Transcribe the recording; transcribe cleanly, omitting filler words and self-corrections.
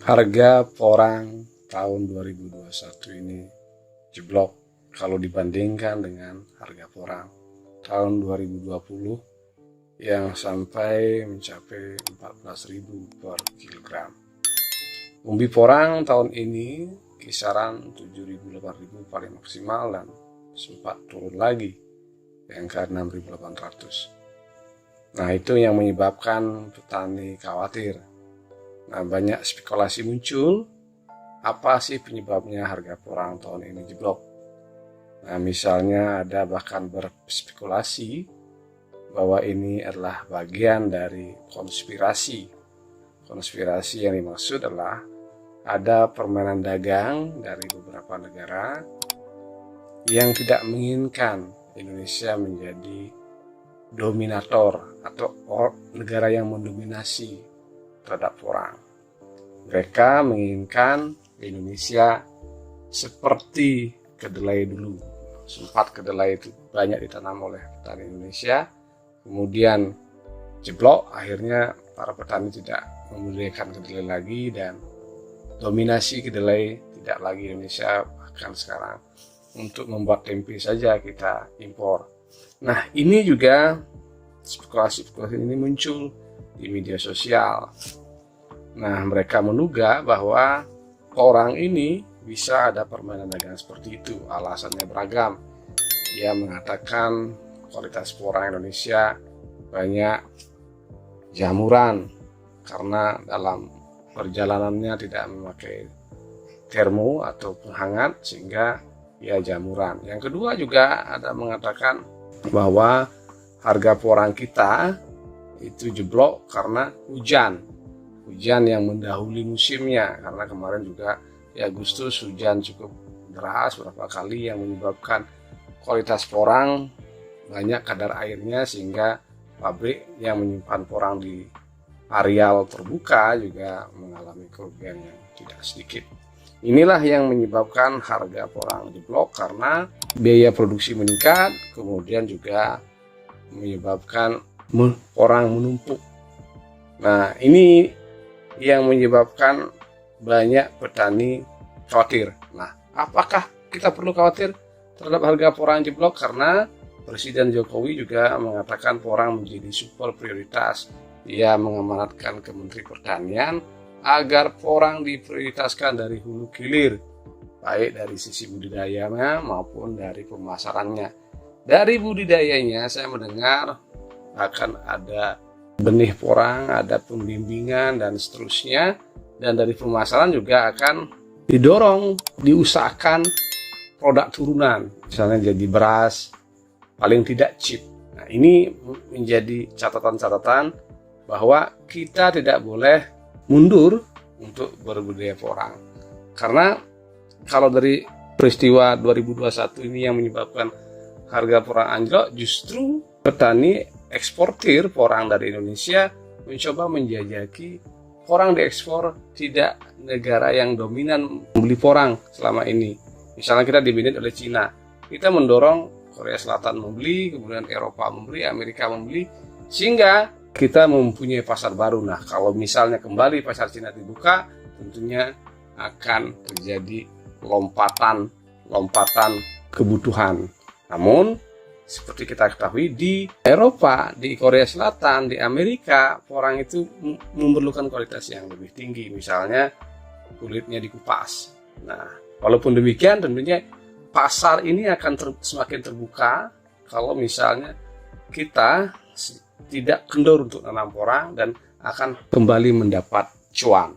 Harga porang tahun 2021 ini jeblok kalau dibandingkan dengan harga porang tahun 2020 yang sampai mencapai 14.000 per kilogram. Umbi porang tahun ini kisaran 7.000 8.000 paling maksimal, dan sempat turun lagi ke angka 6.800. Nah, itu yang menyebabkan petani khawatir. Nah, banyak spekulasi muncul, apa sih penyebabnya harga porang tahun ini jeblok? Nah, misalnya ada bahkan berspekulasi bahwa ini adalah bagian dari konspirasi. Konspirasi yang dimaksud adalah ada permainan dagang dari beberapa negara yang tidak menginginkan Indonesia menjadi dominator atau negara yang mendominasi terhadap porang. Mereka menginginkan Indonesia seperti kedelai dulu. Sempat kedelai itu banyak ditanam oleh petani Indonesia, kemudian jeblok, akhirnya para petani tidak membudidayakan kedelai lagi, dan dominasi kedelai tidak lagi Indonesia. Bahkan sekarang untuk membuat tempe saja kita impor. Nah, ini juga spekulasi ini muncul di media sosial. Nah, mereka menduga bahwa porang ini bisa ada permainan dagang seperti itu. Alasannya beragam. Dia mengatakan kualitas porang Indonesia banyak jamuran karena dalam perjalanannya tidak memakai termo atau penghangat sehingga ya jamuran. Yang kedua juga ada mengatakan bahwa harga porang kita itu jeblok karena hujan yang mendahului musimnya, karena kemarin juga di Agustus hujan cukup deras beberapa kali yang menyebabkan kualitas porang banyak kadar airnya, sehingga pabrik yang menyimpan porang di areal terbuka juga mengalami kerugian yang tidak sedikit. Inilah yang menyebabkan harga porang jeblok, karena biaya produksi meningkat, kemudian juga menyebabkan porang menumpuk. Nah, ini yang menyebabkan banyak petani khawatir. Nah, apakah kita perlu khawatir terhadap harga porang jeblok? Karena Presiden Jokowi juga mengatakan porang menjadi super prioritas. Dia mengamanatkan ke Menteri Pertanian agar porang diprioritaskan dari hulu hilir, baik dari sisi budidayanya maupun dari pemasarannya. Dari budidayanya saya mendengar akan ada benih porang, ada pembimbingan dan seterusnya, dan dari pemasaran juga akan didorong, diusahakan produk turunan, misalnya jadi beras, paling tidak chip. Nah, ini menjadi catatan-catatan bahwa kita tidak boleh mundur untuk berbudidaya porang. Karena kalau dari peristiwa 2021 ini yang menyebabkan harga porang anjlok, justru petani eksportir porang dari Indonesia mencoba menjajaki porang diekspor tidak negara yang dominan membeli porang selama ini. Misalnya kita dibinit oleh Cina, kita mendorong Korea Selatan membeli, kemudian Eropa membeli, Amerika membeli, sehingga kita mempunyai pasar baru. Nah, kalau misalnya kembali pasar Cina dibuka, tentunya akan terjadi lompatan kebutuhan. Namun, seperti kita ketahui, di Eropa, di Korea Selatan, di Amerika, porang itu memerlukan kualitas yang lebih tinggi. Misalnya, kulitnya dikupas. Nah, walaupun demikian, tentunya pasar ini akan semakin terbuka kalau misalnya kita tidak kendor untuk menanam porang dan akan kembali mendapat cuan.